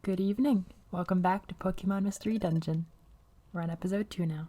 Good evening. Welcome back to Pokemon Mystery Dungeon. We're on episode 2 now.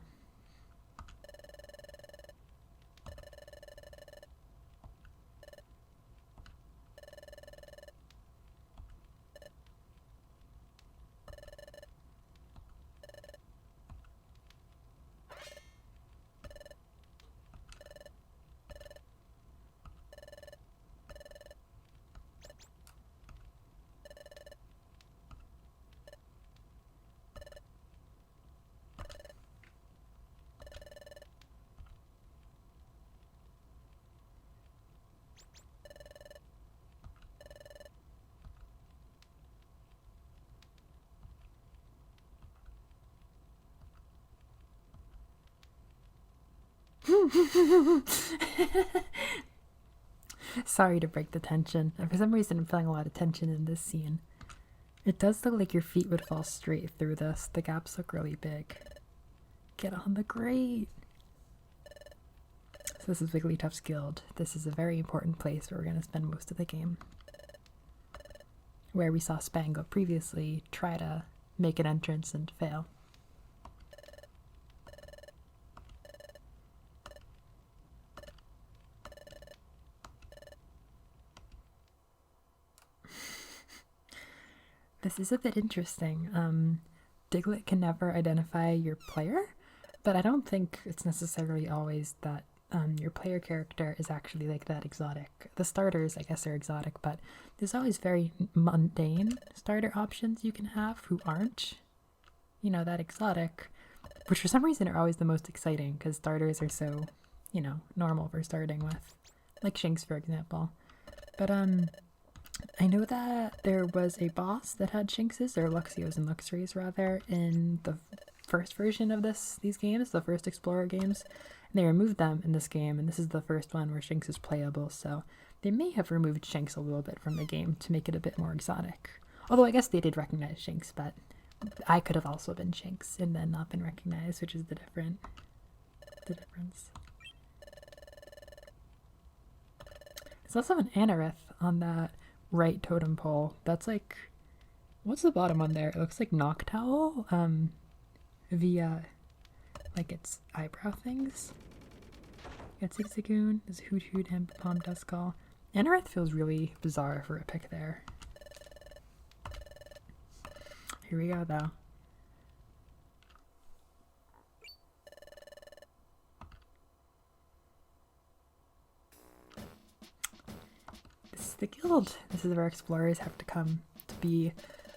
Sorry to break the tension. For some reason, I'm feeling a lot of tension in this scene. It does look like your feet would fall straight through this. The gaps look really big. Get on the grate! So this is Wigglytuff's Guild. This is a very important place where we're going to spend most of the game. Where we saw Spango previously try to make an entrance and fail. This is a bit interesting. Diglett can never identify your player, but I don't think it's necessarily always that your player character is actually like that exotic. The starters, I guess, are exotic, but there's always very mundane starter options you can have who aren't, you know, that exotic, which for some reason are always the most exciting because starters are so, you know, normal for starting with, like Shinx, for example. But I know that there was a boss that had Shinxes, or Luxios and Luxrays rather, in the first version of these games, the first Explorer games, and they removed them in this game, and this is the first one where Shinx is playable, so they may have removed Shinx a little bit from the game to make it a bit more exotic. Although I guess they did recognize Shinx, but I could have also been Shinx and then not been recognized, which is the difference. There's also an Anorith on that right totem pole. That's like, what's the bottom one there? It looks like Noctowl via like its eyebrow things. Got Zigzagoon, there's Hoot Hoot, Hempalm, Duskull. Anorith feels really bizarre for a pick there. Here we go though. This is the guild. This is where explorers have to come to be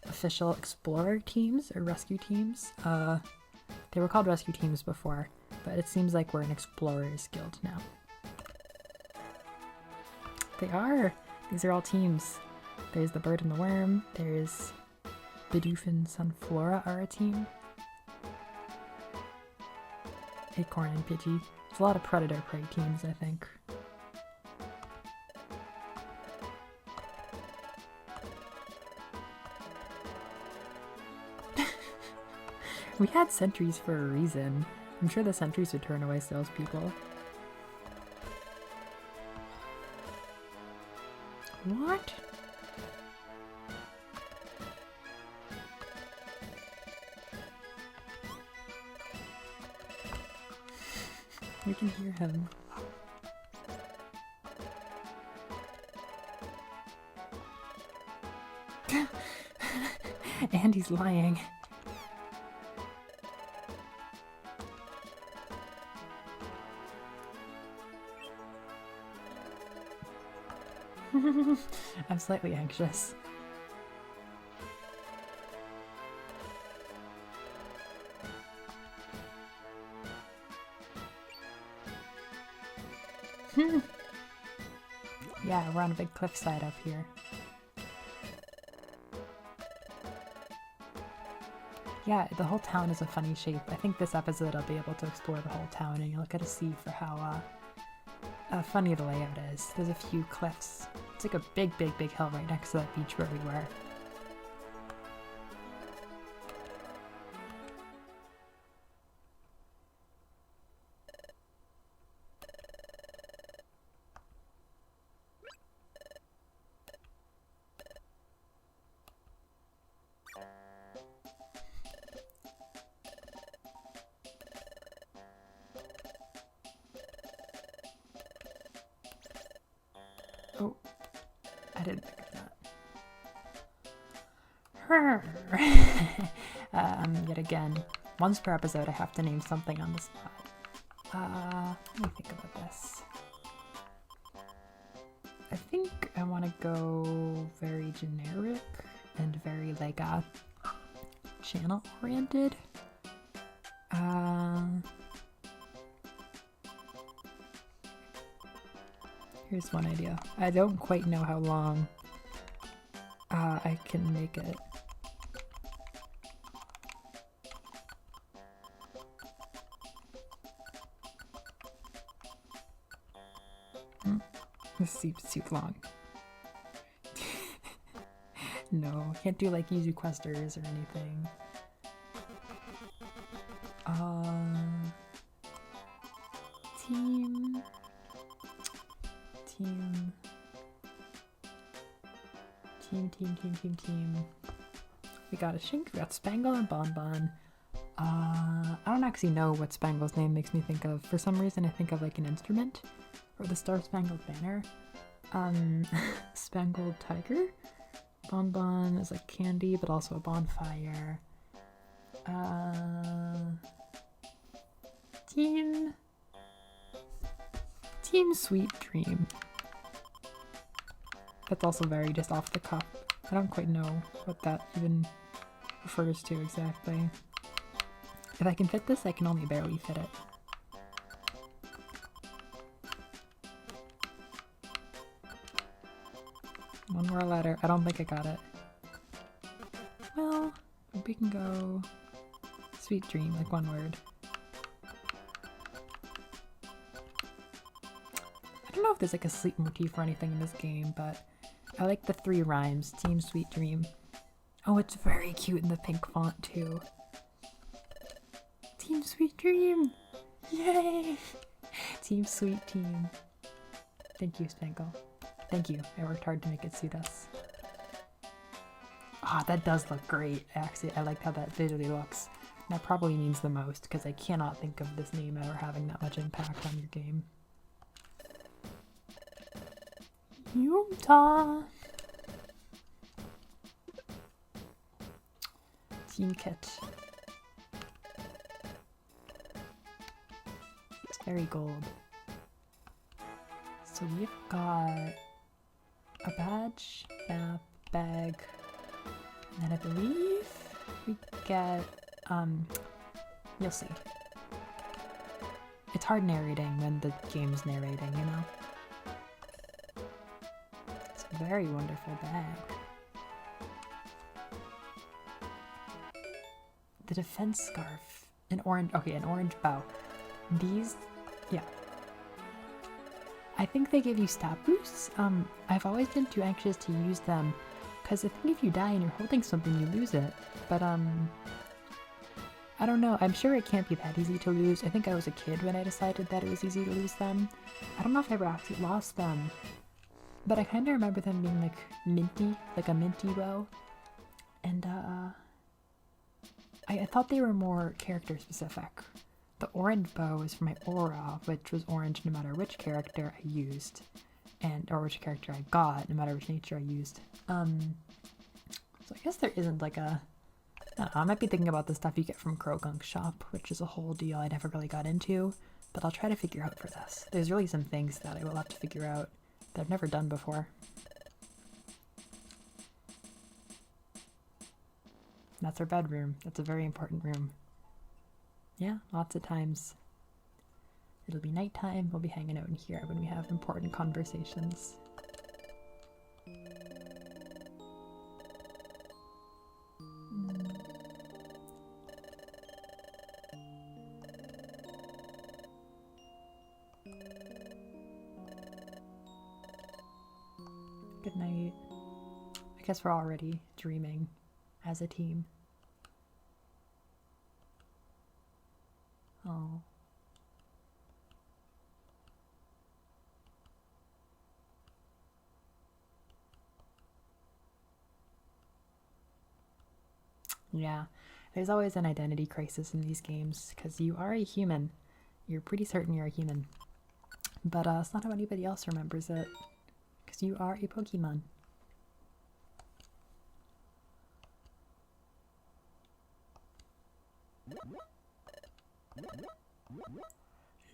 official explorer teams or rescue teams. They were called rescue teams before, but it seems like we're an explorers guild now. They are! These are all teams. There's the bird and the worm, there's Bidoof and Sunflora are a team. Acorn and Pidgey. There's a lot of predator prey teams, I think. We had sentries for a reason. I'm sure the sentries would turn away salespeople. What? We can hear him. And he's lying. I'm slightly anxious. Yeah, we're on a big cliffside up here. Yeah, the whole town is a funny shape. I think this episode I'll be able to explore the whole town and you'll get to see for how funny the layout is. There's a few cliffs. It's like a big hill right next to that beach where we were. Yet again, once per episode I have to name something on the spot. Let me think about this. I think I want to go very generic and very like channel oriented. Here's one idea. I don't quite know how long I can make it. This seems too long. No, can't do like easy questers or anything. Team. We got a Shink, we got Spangle and Bonbon. I don't actually know what Spangle's name makes me think of. For some reason I think of like an instrument. Or the Star Spangled Banner. Spangled Tiger. Bonbon is like candy, but also a bonfire. Team Sweet Dream. That's also very just off the cuff. I don't quite know what that even refers to exactly. If I can fit this, I can only barely fit it. One more letter. I don't think I got it. Well, we can go Sweet Dream, like one word. I don't know if there's like a sleep motif or anything in this game, but I like the 3 rhymes. Team Sweet Dream. Oh, it's very cute in the pink font too. Team Sweet Dream! Yay! Team Sweet Team. Thank you, Spangle. Thank you. I worked hard to make it suit us. Ah, that does look great. Actually, I like how that visually looks. And that probably means the most, because I cannot think of this name ever having that much impact on your game. Utah! Team Kit. It's very gold. So we've got a badge, map, bag, and then I believe we get, you'll see. It's hard narrating when the game's narrating, you know? It's a very wonderful bag. The defense scarf. An orange bow. These, yeah. I think they give you stat boosts. I've always been too anxious to use them because I think if you die and you're holding something, you lose it. But I don't know. I'm sure it can't be that easy to lose. I think I was a kid when I decided that it was easy to lose them. I don't know if I ever actually lost them, but I kind of remember them being like minty, like a minty bow. And I thought they were more character specific. The orange bow is for my aura, which was orange no matter which character I used, or which character I got, no matter which nature I used. So I guess there isn't like a... I don't know, I might be thinking about the stuff you get from Krogunk's shop, which is a whole deal I never really got into, but I'll try to figure out for this. There's really some things that I will have to figure out that I've never done before. That's our bedroom. That's a very important room. Yeah, lots of times it'll be nighttime, we'll be hanging out in here when we have important conversations. Good night. I guess we're already dreaming as a team. Oh. Yeah, there's always an identity crisis in these games because you are a human. You're pretty certain you're a human. But it's not how anybody else remembers it because you are a Pokemon.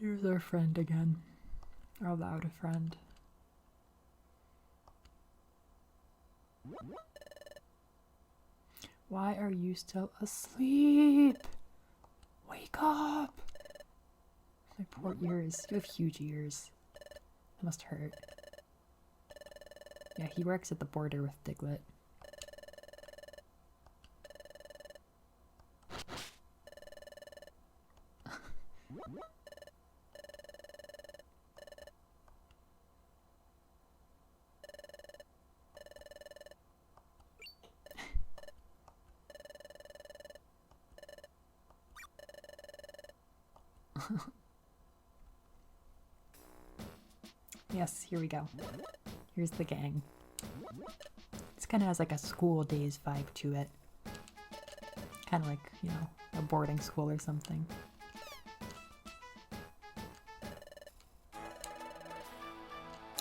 Here's our friend again. Our loud friend. Why are you still asleep? Wake up! My poor ears. You have huge ears. That must hurt. Yeah, he works at the border with Diglett. Yes, here we go. Here's the gang. This kind of has like a school days vibe to it. Kind of like, you know, a boarding school or something.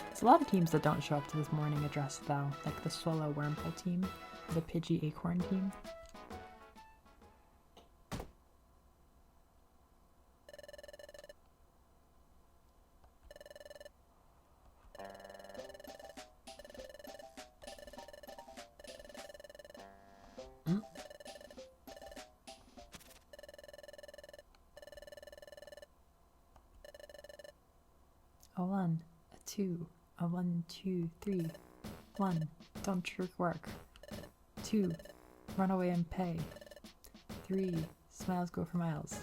There's a lot of teams that don't show up to this morning address though, like the Swallow Wormhole team, the Pidgey Acorn team. A 1, a 2, a 1, 2, 3. 1, don't shirk work. 2, run away and pay. 3, smiles go for miles.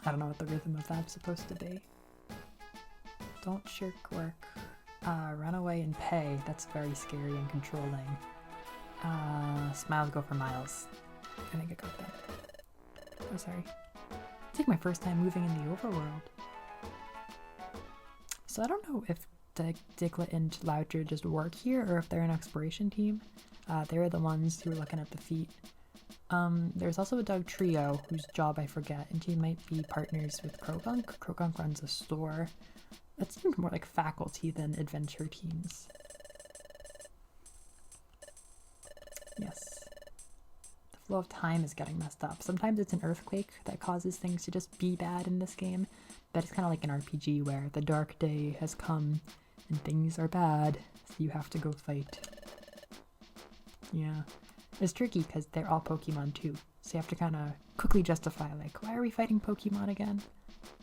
I don't know what the rhythm of that's supposed to be. Don't shirk work. Run away and pay. That's very scary and controlling. Smiles go for miles. I think I got that. Oh, sorry. It's like my first time moving in the overworld. So I don't know if Diglett and Loudre just work here or if they're an exploration team. They're the ones who are looking at the feet. There's also a dog trio whose job I forget, and she might be partners with Krogunk. Krogunk runs a store. That seems more like faculty than adventure teams. Yes. The flow of time is getting messed up. Sometimes it's an earthquake that causes things to just be bad in this game. But it's kind of like an RPG where the dark day has come and things are bad, so you have to go fight. Yeah. It's tricky because they're all Pokemon too, so you have to kind of quickly justify, like, why are we fighting Pokemon again?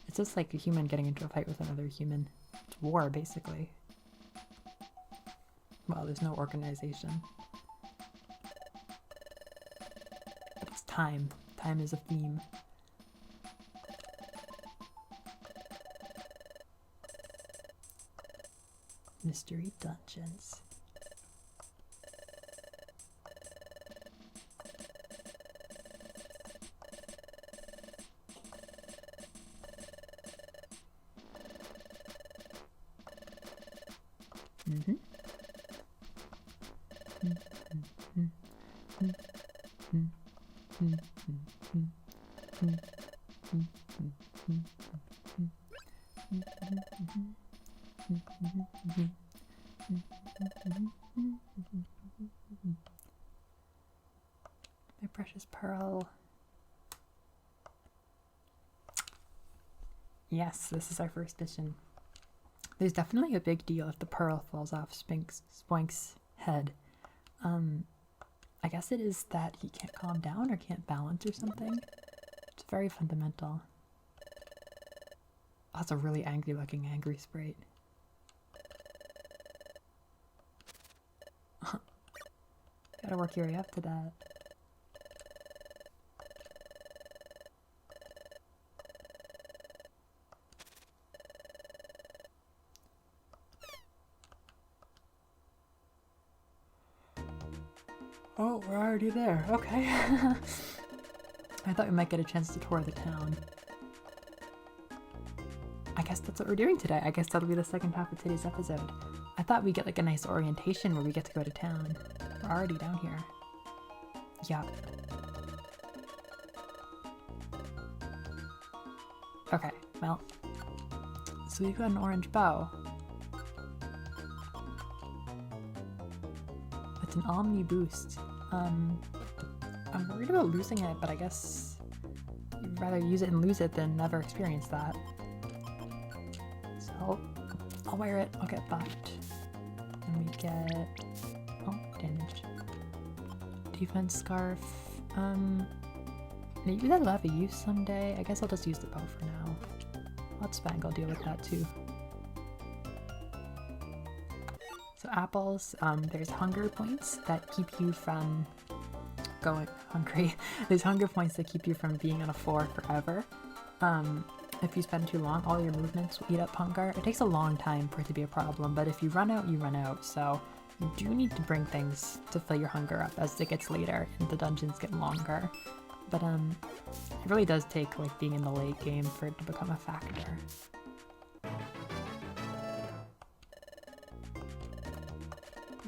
It's just like a human getting into a fight with another human. It's war, basically. Well, there's no organization. But it's time. Time is a theme. Mystery dungeons. My precious pearl. Yes, this is our first mission. There's definitely a big deal if the pearl falls off Spoink's head. I guess it is that he can't calm down or can't balance or something. It's very fundamental. Oh, that's a really angry looking angry sprite. Gotta work your way up to that. Oh, we're already there. Okay. I thought we might get a chance to tour the town. I guess that's what we're doing today. I guess that'll be the second half of today's episode. I thought we'd get like a nice orientation where we get to go to town. We're already down here. Yup. Okay, well. So we've got an orange bow. It's an Omni boost. I'm worried about losing it, but I guess You'd rather use it and lose it than never experience that. So I'll wear it, I'll get buffed. And we get, oh, damaged. Defense scarf. Maybe that'll have a use someday. I guess I'll just use the bow for now. I'll let Spangle deal with that too. So apples, there's hunger points that keep you from going hungry. There's hunger points that keep you from being on a floor forever. If you spend too long, all your movements will eat up hunger. It takes a long time for it to be a problem, but if you run out, you run out. So you do need to bring things to fill your hunger up as it gets later and the dungeons get longer. But it really does take like being in the late game for it to become a factor.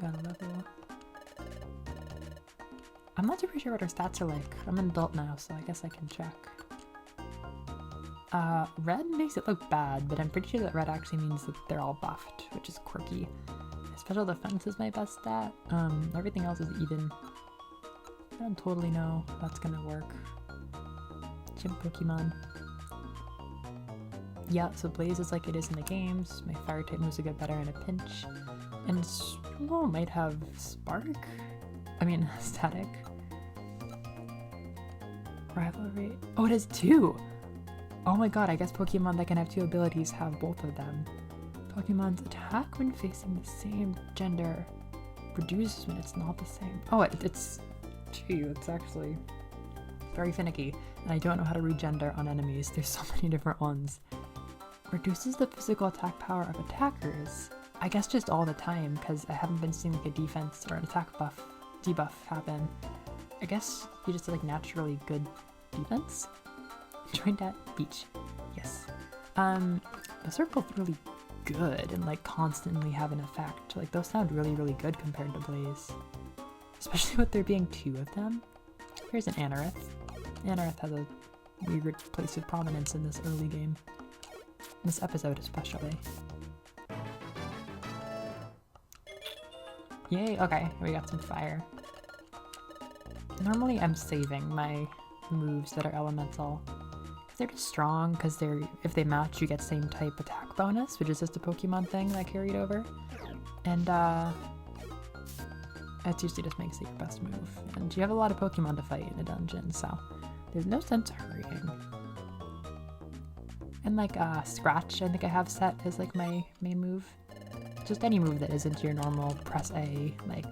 Got a level. I'm not super sure what our stats are like. I'm an adult now, so I guess I can check. Red makes it look bad, but I'm pretty sure that red actually means that they're all buffed, which is quirky. Special defense is my best stat. Everything else is even. I don't totally know if that's gonna work. Chimp Pokemon. Yeah, so Blaze is like it is in the games. My Fire type moves a good better in a pinch. And Swirl might have Spark? I mean, Static. Rivalry. Oh, it has 2! Oh my god, I guess Pokemon that can have 2 abilities have both of them. Pokemon's attack when facing the same gender reduces when it's not the same. Oh, it's... Gee, it's actually very finicky. And I don't know how to read gender on enemies. There's so many different ones. Reduces the physical attack power of attackers. I guess just all the time, because I haven't been seeing like a defense or an attack buff, debuff happen. I guess you just like naturally good defense. Joined at beach. Yes. The circle's really good and like constantly have an effect. Like those sound really, really good compared to Blaze. Especially with there being 2 of them. Here's an Anorith. Anorith has a weird place of prominence in this early game. In this episode especially. Yay, okay, we got some fire. Normally I'm saving my moves that are elemental. They're just strong, because if they match you get same type attack bonus, which is just a Pokemon thing that I carried over. And that usually just makes it your best move. And you have a lot of Pokemon to fight in a dungeon, so there's no sense hurrying. And like Scratch, I think I have set as like my main move. Just any move that isn't your normal press A, like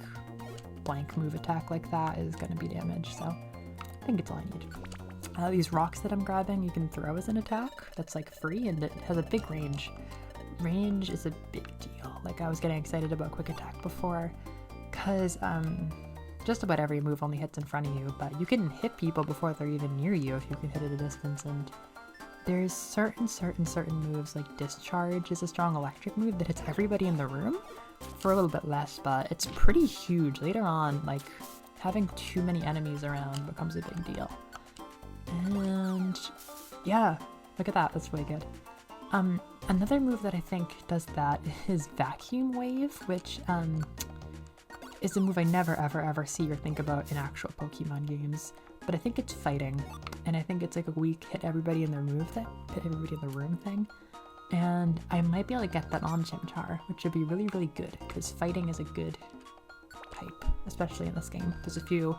blank move attack like that is gonna be damage, so I think it's all I need. These rocks that I'm grabbing you can throw as an attack that's like free and it has a big range. Range is a big deal. Like I was getting excited about quick attack before because just about every move only hits in front of you, but you can hit people before they're even near you if you can hit at a distance. And there's certain moves like Discharge is a strong electric move that hits everybody in the room for a little bit less, but it's pretty huge. Later on, like having too many enemies around becomes a big deal. And yeah, look at that, that's really good. Another move that I think does that is Vacuum Wave, which is a move I never ever see or think about in actual Pokemon games, but I think it's fighting, and I think it's like a weak hit everybody in their move thing, hit everybody in the room thing, and I might be able to get that on Chimchar, which would be really, really good, because fighting is a good type, especially in this game. There's a few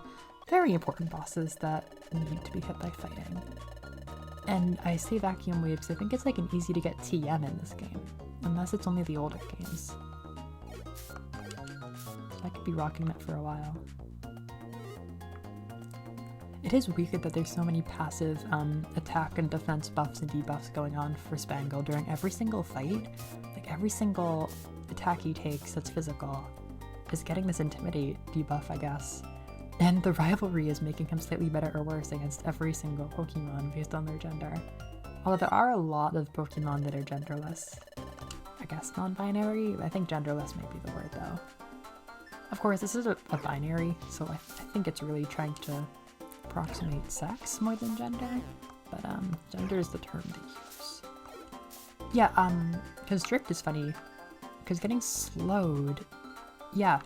very important bosses that need to be hit by fighting. And I say Vacuum Wave because I think it's like an easy to get TM in this game, unless it's only the older games. So I could be rocking that for a while. It is weird that there's so many passive attack and defense buffs and debuffs going on for Spangle during every single fight. Like every single attack he takes that's physical is getting this Intimidate debuff, I guess. And the rivalry is making him slightly better or worse against every single Pokemon based on their gender. Although there are a lot of Pokemon that are genderless. I guess non-binary? I think genderless might be the word though. Of course, this is a binary, so I think it's really trying to approximate sex more than gender. But gender is the term they use. Yeah, Constrict is funny, because getting slowed, yeah,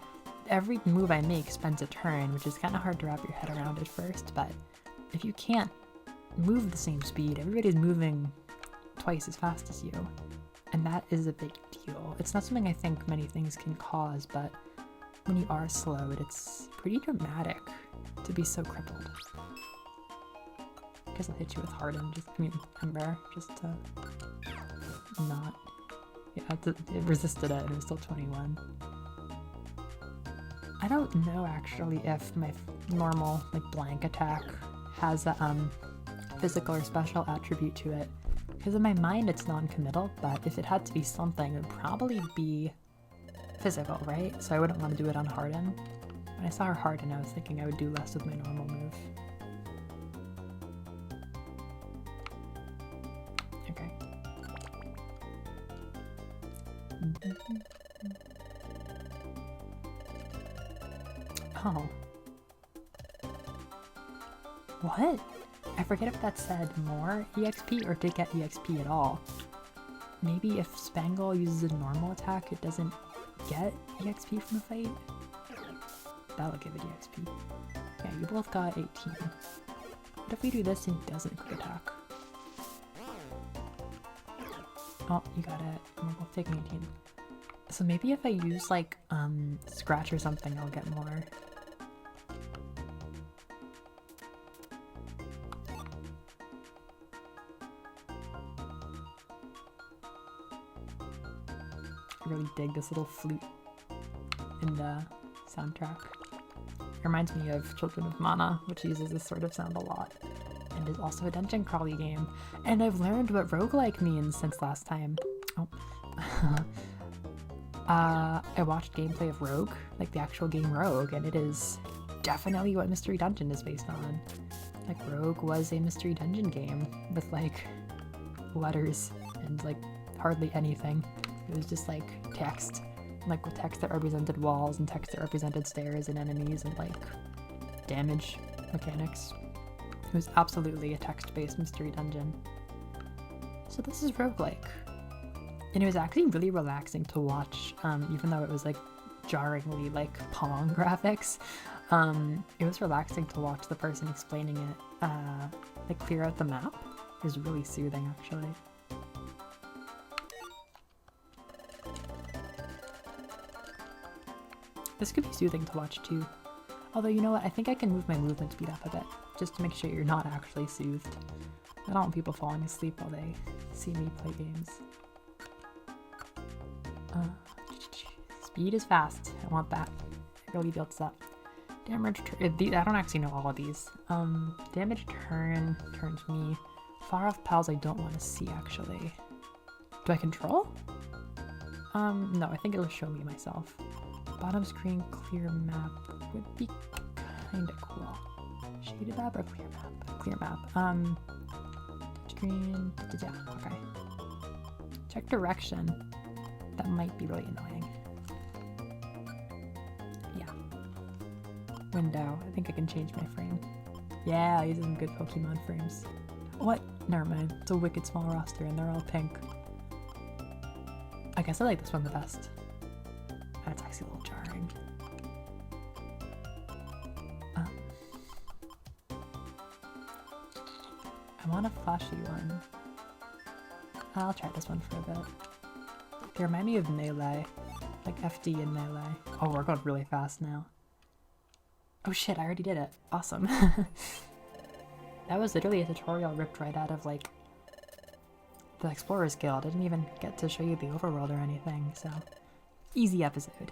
every move I make spends a turn, which is kind of hard to wrap your head around at first, but if you can't move the same speed. Everybody's moving twice as fast as you. And that is a big deal. It's not something I think many things can cause, but when you are slowed, it's pretty dramatic to be so crippled. I guess I'll hit you with Harden, Ember, just to not... Yeah, it resisted it, it was still 21. I don't know actually if my normal blank attack has a physical or special attribute to it. Because in my mind it's non-committal, but if it had to be something, it would probably be physical, right? So I wouldn't want to do it on Harden. When I saw her Harden, I was thinking I would do less with my normal move. Okay. Oh. What? I forget if that said more EXP or did get EXP at all. Maybe if Spangle uses a normal attack, it doesn't get EXP from the fight? That'll give it EXP. Yeah, you both got 18. What if we do this and he doesn't quick attack? Oh, you got it. And we're both taking 18. So maybe if I use Scratch or something, I'll get more. I really dig this little flute in the soundtrack. It reminds me of Children of Mana, which uses this sort of sound a lot, and is also a dungeon crawly game. And I've learned what roguelike means since last time. Oh. I watched gameplay of Rogue, the actual game Rogue, and it is definitely what Mystery Dungeon is based on. Rogue was a Mystery Dungeon game with letters and hardly anything. It was just text, with text that represented walls and text that represented stairs and enemies and damage mechanics. It was absolutely a text-based Mystery Dungeon. So this is roguelike. And it was actually really relaxing to watch, even though it was jarringly Pong graphics. It was relaxing to watch the person explaining it clear out the map. It was really soothing actually. This could be soothing to watch too. Although, you know what, I think I can move my movement speed up a bit, just to make sure you're not actually soothed. I don't want people falling asleep while they see me play games. Speed is fast. I want that. It really builds up. Damage turn. I don't actually know all of these. Damage turn turns me. Far off pals I don't want to see actually. Do I control? No, I think it'll show me myself. Bottom screen clear map would be kinda cool. Shaded map or clear map? Clear map. Screen. Yeah, okay. Check direction. That might be really annoying. Yeah. Window. I think I can change my frame. Yeah, these are some good Pokemon frames. What? Never mind. It's a wicked small roster and they're all pink. I guess I like this one the best. That's actually a little jarring. I want a flashy one. I'll try this one for a bit. They remind me of Melee. FD and Melee. Oh, we're going really fast now. Oh shit, I already did it. Awesome. That was literally a tutorial ripped right out of the Explorers Guild. I didn't even get to show you the overworld or anything, so easy episode.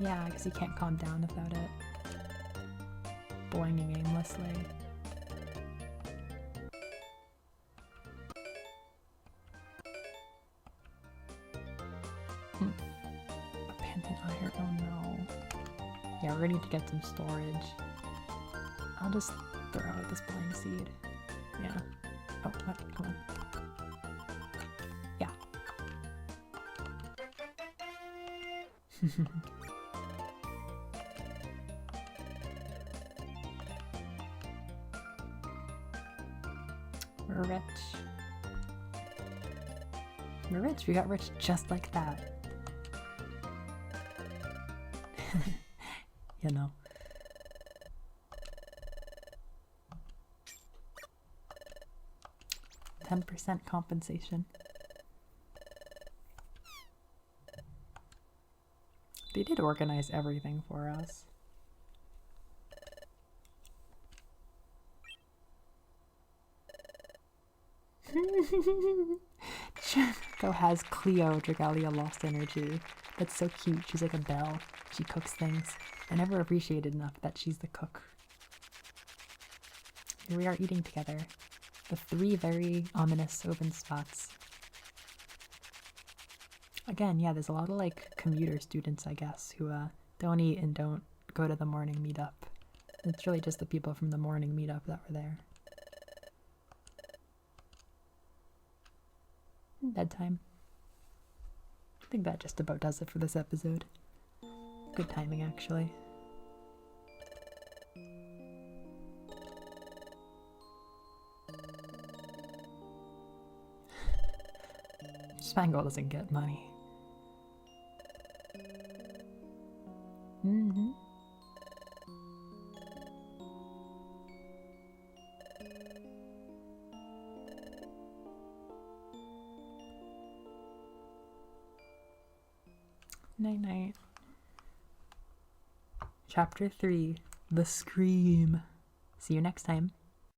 Yeah, I guess you can't calm down without it boinging aimlessly. Abandoned iron, oh no. Yeah, we're gonna need to get some storage. I'll just throw out this blind seed. Yeah. Oh, what? Come on. Yeah. We're rich. We're rich. We got rich just like that. You know. %10 compensation. They did organize everything for us. Go has Cleo Dragalia Lost Energy. That's so cute. She's like a bell. She cooks things. I never appreciated enough that she's the cook. Here we are eating together. The 3 very ominous open spots. Again, yeah, there's a lot of like commuter students, I guess, who don't eat and don't go to the morning meetup. It's really just the people from the morning meetup that were there. Bedtime. I think that just about does it for this episode. Good timing, actually. Spangle doesn't get money. Mm-hmm. Night night. Chapter 3, The Scream. See you next time.